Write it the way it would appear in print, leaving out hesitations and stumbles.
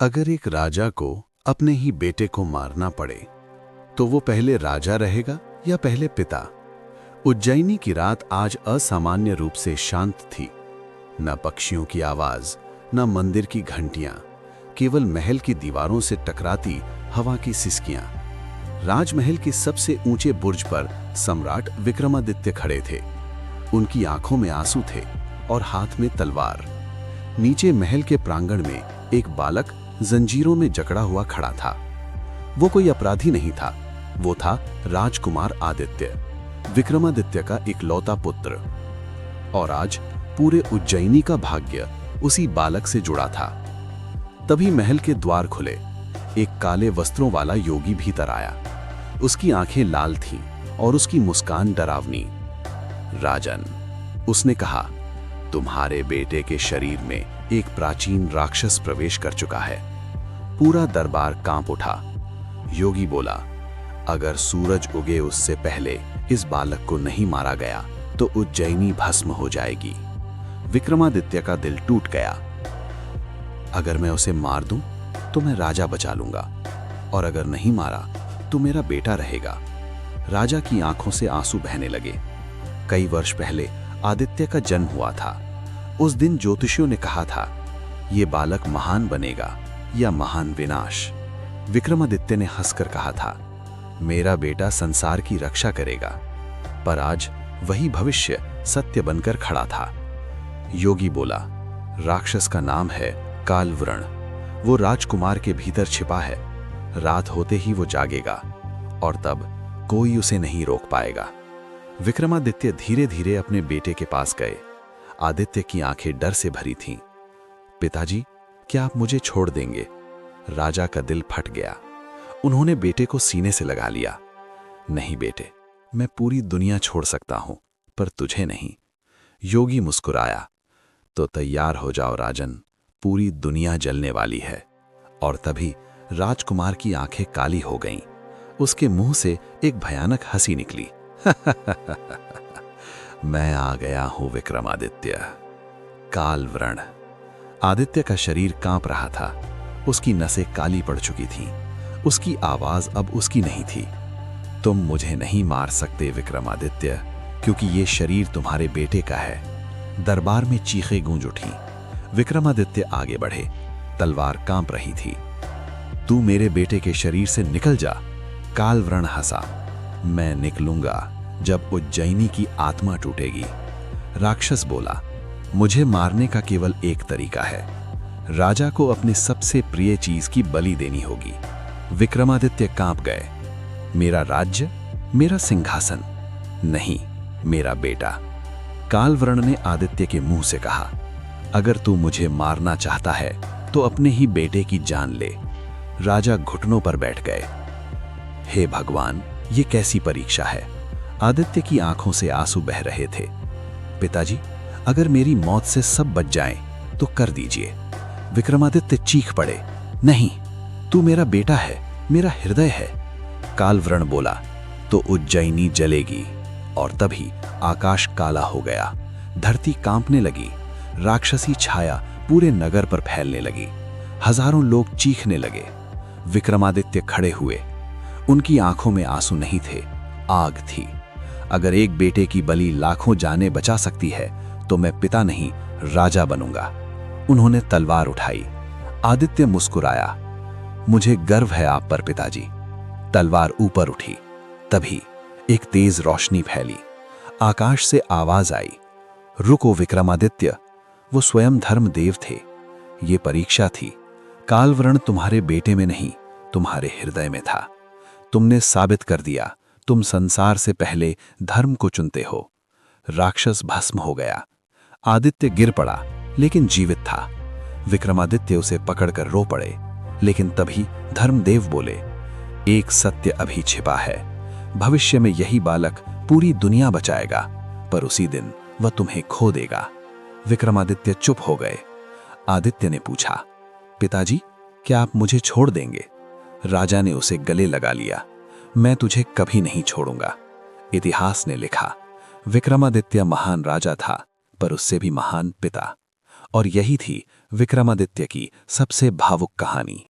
अगर एक राजा को अपने ही बेटे को मारना पड़े तो वो पहले राजा रहेगा या पहले पिता। उज्जैनी की रात आज असामान्य रूप से शांत थी। न पक्षियों की आवाज, न मंदिर की घंटियां, केवल महल की दीवारों से टकराती हवा की सिसकियां। राजमहल के सबसे ऊंचे बुर्ज पर सम्राट विक्रमादित्य खड़े थे। उनकी आंखों में आंसू थे और हाथ में तलवार। नीचे महल के प्रांगण में एक बालक जंजीरों में जकड़ा हुआ खड़ा था। वो कोई अपराधी नहीं था, वो था राजकुमार आदित्य, विक्रमादित्य का इकलौता पुत्र। और आज पूरे उज्जैनी का भाग्य उसी बालक से जुड़ा था। तभी महल के द्वार खुले। एक काले वस्त्रों वाला योगी भीतर आया। उसकी आंखें लाल थीं और उसकी मुस्कान डरावनी। राजन, उसने कहा, तुम्हारे बेटे के शरीर में एक प्राचीन राक्षस प्रवेश कर चुका है। पूरा दरबार कांप उठा। योगी बोला, अगर सूरज उगे उससे पहले इस बालक को नहीं मारा गया तो उज्जैनी भस्म हो जाएगी। विक्रमादित्य का दिल टूट गया। अगर मैं उसे मार दूं तो मैं राजा बचा लूंगा, और अगर नहीं मारा तो मेरा बेटा रहेगा। राजा की आंखों से आंसू बहने लगे। कई वर्ष पहले आदित्य का जन्म हुआ था। उस दिन ज्योतिषियों ने कहा था, ये बालक महान बनेगा या महान विनाश। विक्रमादित्य ने हंसकर कहा था, मेरा बेटा संसार की रक्षा करेगा। पर आज वही भविष्य सत्य बनकर खड़ा था। योगी बोला, राक्षस का नाम है कालवृण। वो राजकुमार के भीतर छिपा है। रात होते ही वो जागेगा और तब कोई उसे नहीं रोक पाएगा। विक्रमादित्य धीरे धीरे अपने बेटे के पास गए। आदित्य की आंखें डर से भरी थीं। पिताजी, क्या आप मुझे छोड़ देंगे? राजा का दिल फट गया। उन्होंने बेटे को सीने से लगा लिया। नहीं बेटे, मैं पूरी दुनिया छोड़ सकता हूं, पर तुझे नहीं। योगी मुस्कुराया, तो तैयार हो जाओ राजन, पूरी दुनिया जलने वाली है। और तभी राजकुमार की आंखें काली हो गईं। उसके मुंह से एक भयानक हंसी निकली। मैं आ गया हूं विक्रमादित्य, कालवृण। आदित्य का शरीर कांप रहा था। उसकी नसें काली पड़ चुकी थीं। उसकी आवाज अब उसकी नहीं थी। तुम मुझे नहीं मार सकते विक्रमादित्य, क्योंकि ये शरीर तुम्हारे बेटे का है। दरबार में चीखें गूंज उठी। विक्रमादित्य आगे बढ़े। तलवार कांप रही थी। तू मेरे बेटे के शरीर से निकल जा। कालवृण हंसा। मैं निकलूंगा जब उज्जैनी की आत्मा टूटेगी। राक्षस बोला, मुझे मारने का केवल एक तरीका है। राजा को अपने सबसे प्रिय चीज की बलि देनी होगी। विक्रमादित्य कांप गए। मेरा राज्य, मेरा सिंहासन नहीं, मेरा बेटा। कालवृण ने आदित्य के मुंह से कहा, अगर तू मुझे मारना चाहता है तो अपने ही बेटे की जान ले। राजा घुटनों पर बैठ गए। हे भगवान, ये कैसी परीक्षा है? आदित्य की आंखों से आंसू बह रहे थे। पिताजी, अगर मेरी मौत से सब बच जाएं तो कर दीजिए। विक्रमादित्य चीख पड़े, नहीं, तू मेरा बेटा है, मेरा हृदय है। कालवृण बोला, तो उज्जैनी जलेगी। और तभी आकाश काला हो गया। धरती कांपने लगी। राक्षसी छाया पूरे नगर पर फैलने लगी। हजारों लोग चीखने लगे। विक्रमादित्य खड़े हुए। उनकी आंखों में आंसू नहीं थे, आग थी। अगर एक बेटे की बलि लाखों जानें बचा सकती है तो मैं पिता नहीं, राजा बनूंगा। उन्होंने तलवार उठाई। आदित्य मुस्कुराया, मुझे गर्व है आप पर पिताजी। तलवार ऊपर उठी। तभी एक तेज रोशनी फैली। आकाश से आवाज आई, रुको विक्रमादित्य। वो स्वयं धर्मदेव थे। ये परीक्षा थी। कालवृण तुम्हारे बेटे में नहीं, तुम्हारे हृदय में था। तुमने साबित कर दिया, तुम संसार से पहले धर्म को चुनते हो। राक्षस भस्म हो गया। आदित्य गिर पड़ा, लेकिन जीवित था। विक्रमादित्य उसे पकड़कर रो पड़े। लेकिन तभी धर्मदेव बोले, एक सत्य अभी छिपा है। भविष्य में यही बालक पूरी दुनिया बचाएगा, पर उसी दिन वह तुम्हें खो देगा। विक्रमादित्य चुप हो गए। आदित्य ने पूछा, पिताजी, क्या आप मुझे छोड़ देंगे? राजा ने उसे गले लगा लिया। मैं तुझे कभी नहीं छोड़ूंगा। इतिहास ने लिखा, विक्रमादित्य महान राजा था, पर उससे भी महान पिता। और यही थी विक्रमादित्य की सबसे भावुक कहानी।